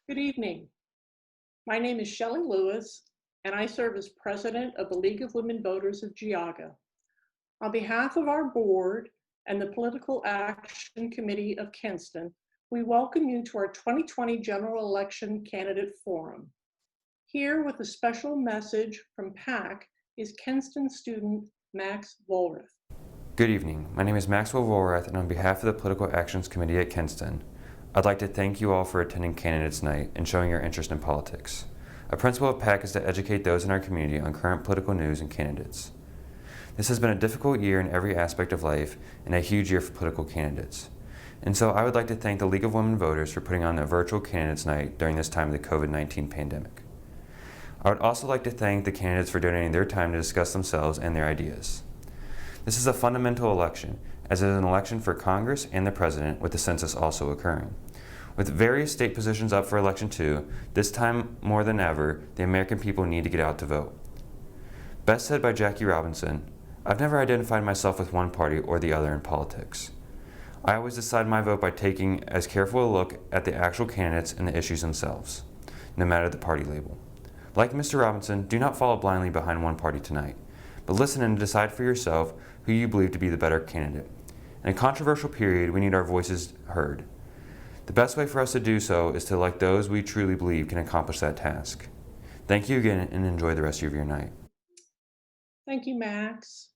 Good evening. My name is Shelley Lewis, and I serve as president of the League of Women Voters of Geauga. On behalf of our board and the Political Action Committee of Kinston, we welcome you to our 2020 General Election Candidate Forum. Here with a special message from PAC is Kinston student Max Volrath. Good evening. My name is Maxwell Volrath, and on behalf of the Political Actions Committee at Kinston, I'd like to thank you all for attending Candidates Night and showing your interest in politics. A principle of PAC is to educate those in our community on current political news and candidates. This has been a difficult year in every aspect of life and a huge year for political candidates. And so I would like to thank the League of Women Voters for putting on a virtual Candidates Night during this time of the COVID-19 pandemic. I would also like to thank the candidates for donating their time to discuss themselves and their ideas. This is a fundamental election, as it is an election for Congress and the President, with the census also occurring. With various state positions up for election too, this time more than ever, the American people need to get out to vote. Best said by Jackie Robinson, "I've never identified myself with one party or the other in politics. I always decide my vote by taking as careful a look at the actual candidates and the issues themselves, no matter the party label. Like Mr. Robinson, do not follow blindly behind one party tonight, but listen and decide for yourself who you believe to be the better candidate. In a controversial period, we need our voices heard. The best way for us to do so is to elect those we truly believe can accomplish that task." Thank you again and enjoy the rest of your night. Thank you, Max.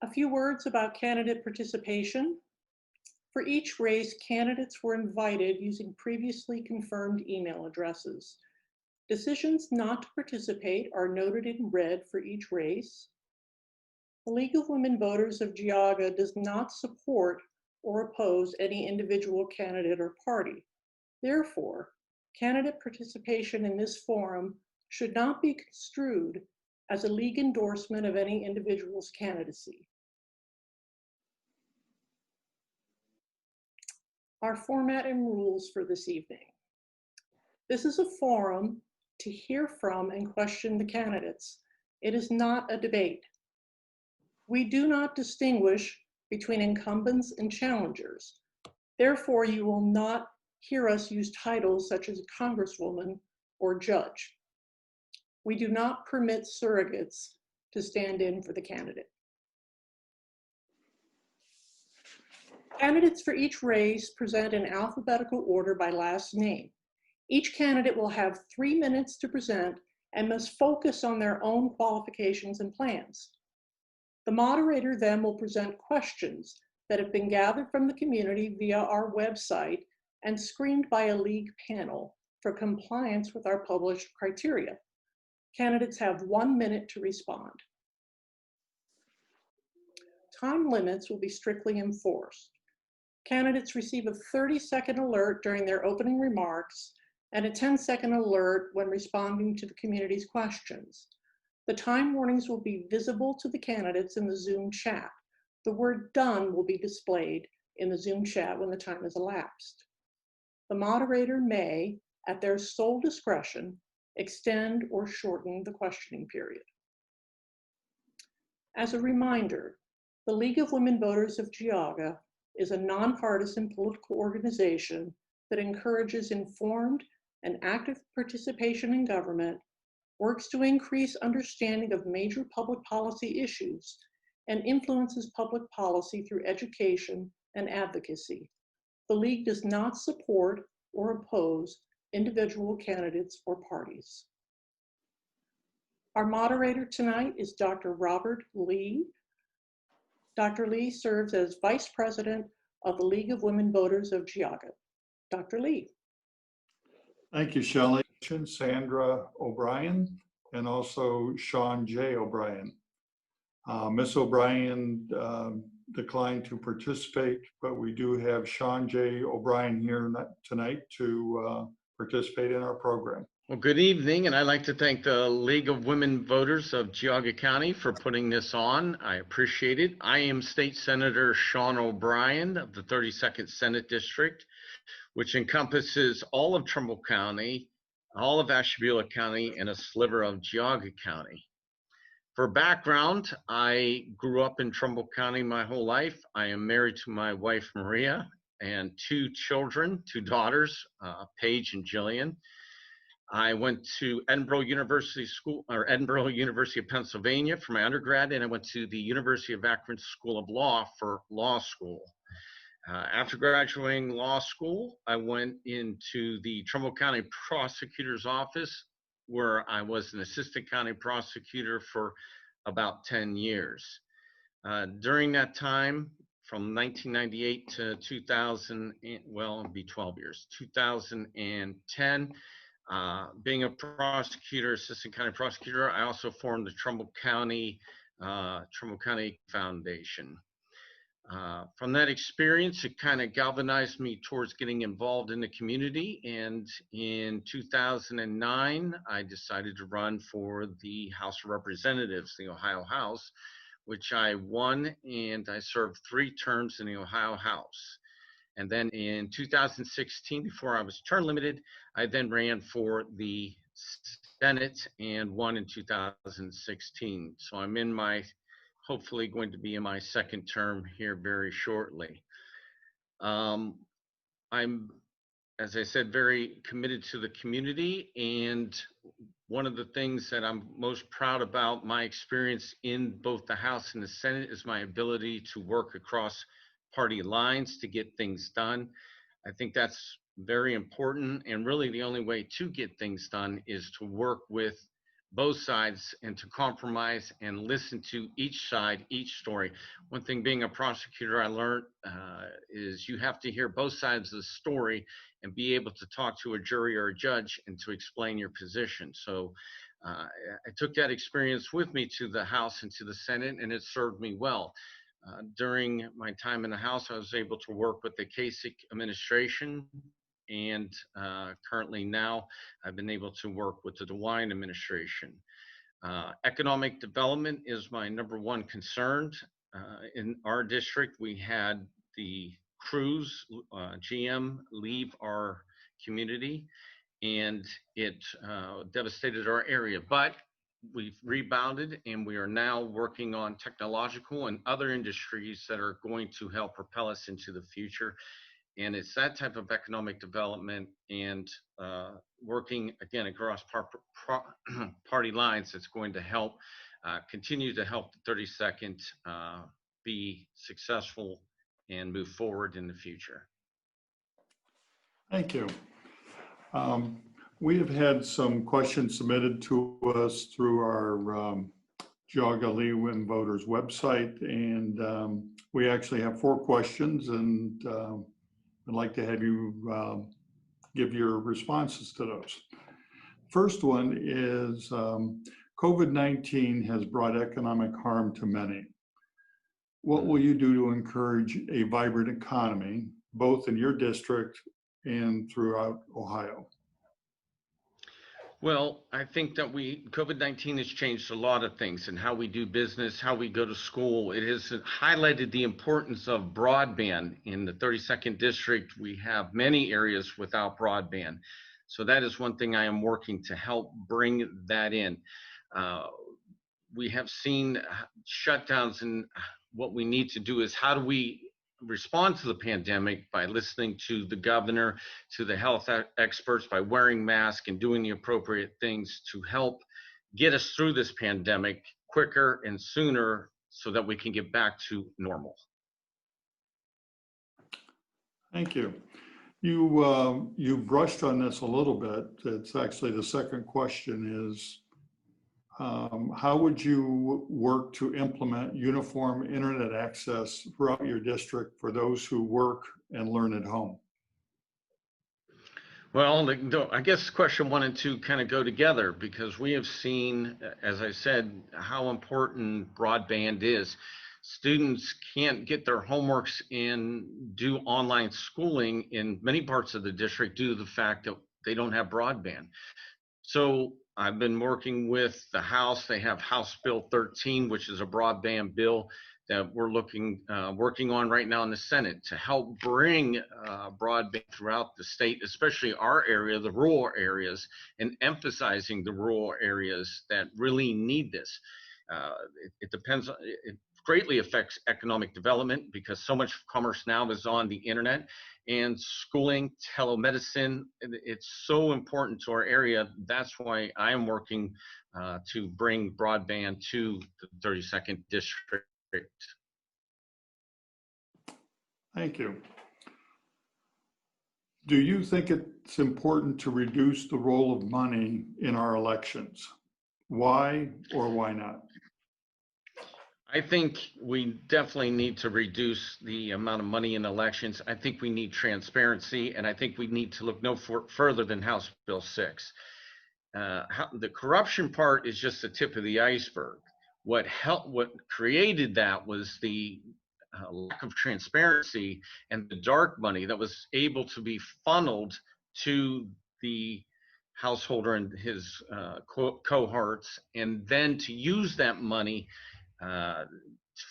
A few words about candidate participation. For each race, candidates were invited using previously confirmed email addresses. Decisions not to participate are noted in red for each race. The League of Women Voters of Geauga does not support or oppose any individual candidate or party. Therefore, candidate participation in this forum should not be construed as a league endorsement of any individual's candidacy. Our format and rules for this evening. This is a forum to hear from and question the candidates. It is not a debate. We do not distinguish between incumbents and challengers. Therefore, you will not hear us use titles such as congresswoman or judge. We do not permit surrogates to stand in for the candidate. Candidates for each race present in alphabetical order by last name. Each candidate will have 3 minutes to present and must focus on their own qualifications and plans. The moderator then will present questions that have been gathered from the community via our website and screened by a league panel for compliance with our published criteria. Candidates have 1 minute to respond. Time limits will be strictly enforced. Candidates receive a 30-second alert during their opening remarks and a 10-second alert when responding to the community's questions. The time warnings will be visible to the candidates in the Zoom chat. The word "done" will be displayed in the Zoom chat when the time has elapsed. The moderator may, at their sole discretion, extend or shorten the questioning period. As a reminder, the League of Women Voters of Geauga is a nonpartisan political organization that encourages informed and active participation in government, works to increase understanding of major public policy issues, and influences public policy through education and advocacy. The League does not support or oppose individual candidates or parties. Our moderator tonight is Dr. Robert Lee. Dr. Lee serves as Vice President of the League of Women Voters of Geauga. Dr. Lee. Thank you, Shelley. Sandra O'Brien and also Sean J. O'Brien. Ms. O'Brien declined to participate, but we do have Sean J. O'Brien here tonight to participate in our program. Well, good evening, and I'd like to thank the League of Women Voters of Geauga County for putting this on. I appreciate it. I am State Senator Sean O'Brien of the 32nd Senate District, which encompasses all of Trumbull County, all of Ashtabula County, and a sliver of Geauga County. For background, I grew up in Trumbull County my whole life. I am married to my wife, Maria, and two children, two daughters, Paige and Jillian. I went to Edinburgh University of Pennsylvania for my undergrad, and I went to the University of Akron School of Law for law school. After graduating law school, I went into the Trumbull County Prosecutor's Office, where I was an assistant county prosecutor for about 10 years. During that time, from 1998 to 2000, well, it'd be 12 years, 2010, being a prosecutor, assistant county prosecutor, I also formed the Trumbull County Foundation. From that experience, it kind of galvanized me towards getting involved in the community. And in 2009, I decided to run for the House of Representatives, the Ohio House, which I won, and I served 3 terms in the Ohio House. And then in 2016, before I was term limited, I then ran for the Senate and won in 2016. So I'm in my, hopefully going to be in my second term here very shortly. I'm, as I said, very committed to the community, and one of the things that I'm most proud about my experience in both the House and the Senate is my ability to work across party lines to get things done. I think that's very important, and really the only way to get things done is to work with both sides and to compromise and listen to each side, each story. One thing being a prosecutor I learned is you have to hear both sides of the story and be able to talk to a jury or a judge and to explain your position. So I took that experience with me to the House and to the Senate, and it served me well. During my time in the House, I was able to work with the Kasich administration, and currently now I've been able to work with the DeWine administration. Economic development is my #1 concern. In our district, we had the Cruise GM leave our community, and it devastated our area. But we've rebounded, and we are now working on technological and other industries that are going to help propel us into the future. And it's that type of economic development and working again across party lines that's going to help continue to help the 32nd be successful and move forward in the future. Thank you. We have had some questions submitted to us through our Geauga League of Women Voters website, and we actually have 4 questions, and I'd like to have you give your responses to those. First one is COVID-19 has brought economic harm to many. What will you do to encourage a vibrant economy, both in your district and throughout Ohio? Well, I think that COVID-19 has changed a lot of things in how we do business, how we go to school. It has highlighted the importance of broadband. In the 32nd district, we have many areas without broadband. So that is one thing I am working to help bring that in. We have seen shutdowns, and what we need to do is how do we respond to the pandemic by listening to the governor, to the health experts, by wearing masks and doing the appropriate things to help get us through this pandemic quicker and sooner so that we can get back to normal. Thank you. You brushed on this a little bit. It's actually the second question is, how would you work to implement uniform internet access throughout your district for those who work and learn at home? Well, I guess question 1 and 2 kind of go together, because we have seen, as I said, how important broadband is. Students can't get their homeworks and do online schooling in many parts of the district due to the fact that they don't have broadband. So I've been working with the House. They have House Bill 13, which is a broadband bill that we're working on right now in the Senate to help bring broadband throughout the state, especially our area, the rural areas, and emphasizing the rural areas that really need this. It depends. greatly affects economic development because so much commerce now is on the internet, and schooling, telemedicine. It's so important to our area. That's why I am working to bring broadband to the 32nd district. Thank you. Do you think it's important to reduce the role of money in our elections? Why or why not? I think we definitely need to reduce the amount of money in elections. I think we need transparency, and I think we need to look no further than House Bill 6. The corruption part is just the tip of the iceberg. What created that was the lack of transparency and the dark money that was able to be funneled to the householder and his cohorts, and then to use that money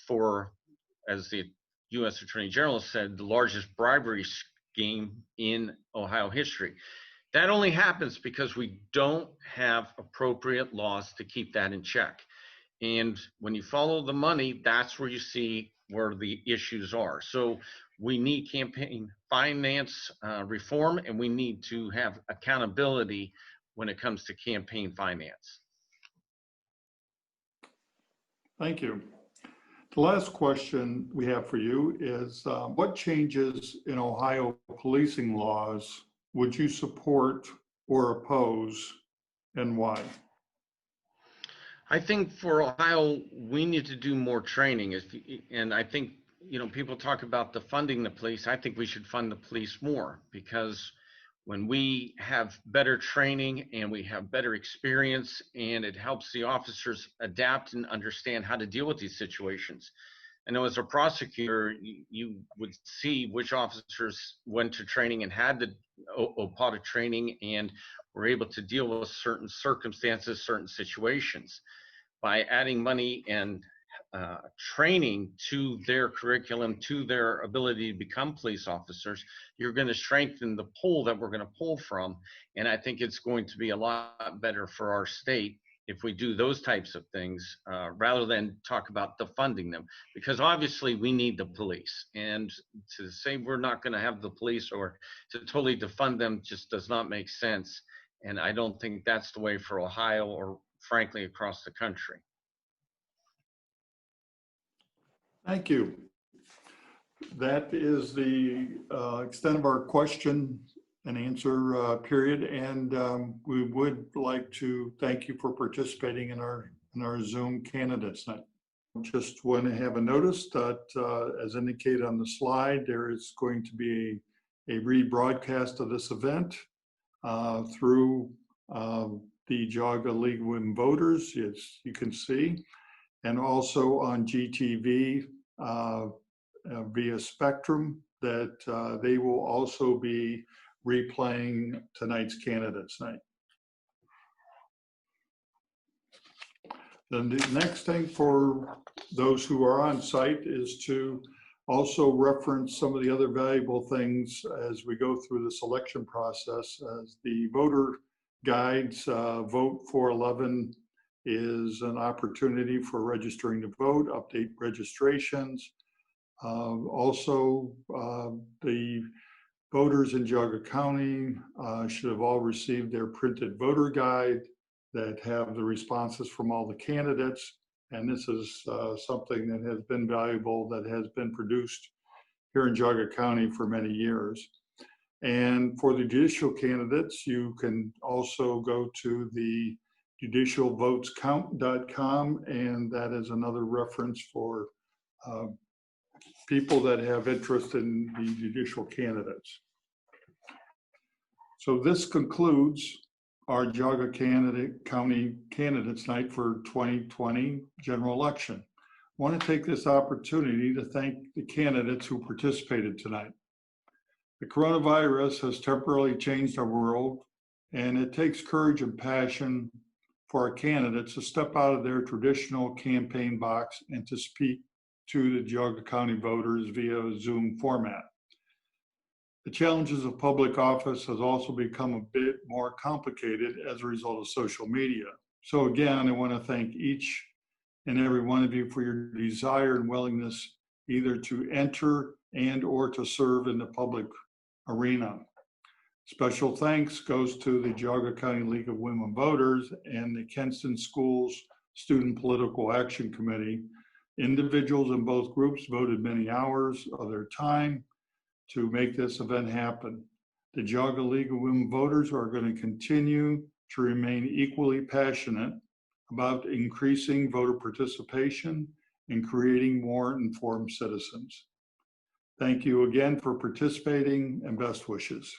for, as the U.S. Attorney General said, the largest bribery scheme in Ohio history. That only happens because we don't have appropriate laws to keep that in check. And when you follow the money, that's where you see where the issues are. So we need campaign finance reform, and we need to have accountability when it comes to campaign finance. Thank you. The last question we have for you is, what changes in Ohio policing laws would you support or oppose, and why? I think for Ohio, we need to do more training. And I think, people talk about funding the police. I think we should fund the police more, because when we have better training and we have better experience, and it helps the officers adapt and understand how to deal with these situations. I know as a prosecutor, you would see which officers went to training and had the OPATA training and were able to deal with certain circumstances, certain situations. By adding money and training to their curriculum, to their ability to become police officers, you're going to strengthen the pool that we're going to pull from. And I think it's going to be a lot better for our state if we do those types of things rather than talk about defunding them, because obviously we need the police. And to say we're not going to have the police or to totally defund them just does not make sense. And I don't think that's the way for Ohio or frankly across the country. Thank you. That is the extent of our question and answer period. And we would like to thank you for participating in our Zoom candidates night. Just want to have a notice that as indicated on the slide, there is going to be a rebroadcast of this event through the Geauga League of Women Voters, as you can see, and also on GTV via Spectrum, that they will also be replaying tonight's candidates night. Then the next thing for those who are on site is to also reference some of the other valuable things as we go through this election process. As the voter guides, Vote 411 is an opportunity for registering to vote, update registrations. Also, the voters in Geauga County should have all received their printed voter guide that have the responses from all the candidates. And this is something that has been valuable, that has been produced here in Geauga County for many years. And for the judicial candidates, you can also go to the judicialvotescount.com, and that is another reference for people that have interest in the judicial candidates. So this concludes our Geauga County Candidates Night for 2020 general election. I want to take this opportunity to thank the candidates who participated tonight. The coronavirus has temporarily changed our world, and it takes courage and passion for our candidates to step out of their traditional campaign box and to speak to the Geauga County voters via a Zoom format. The challenges of public office has also become a bit more complicated as a result of social media. So again, I want to thank each and every one of you for your desire and willingness either to enter and or to serve in the public arena. Special thanks goes to the Geauga County League of Women Voters and the Kenston Schools Student Political Action Committee. Individuals in both groups voted many hours of their time to make this event happen. The Geauga League of Women Voters are going to continue to remain equally passionate about increasing voter participation and creating more informed citizens. Thank you again for participating and best wishes.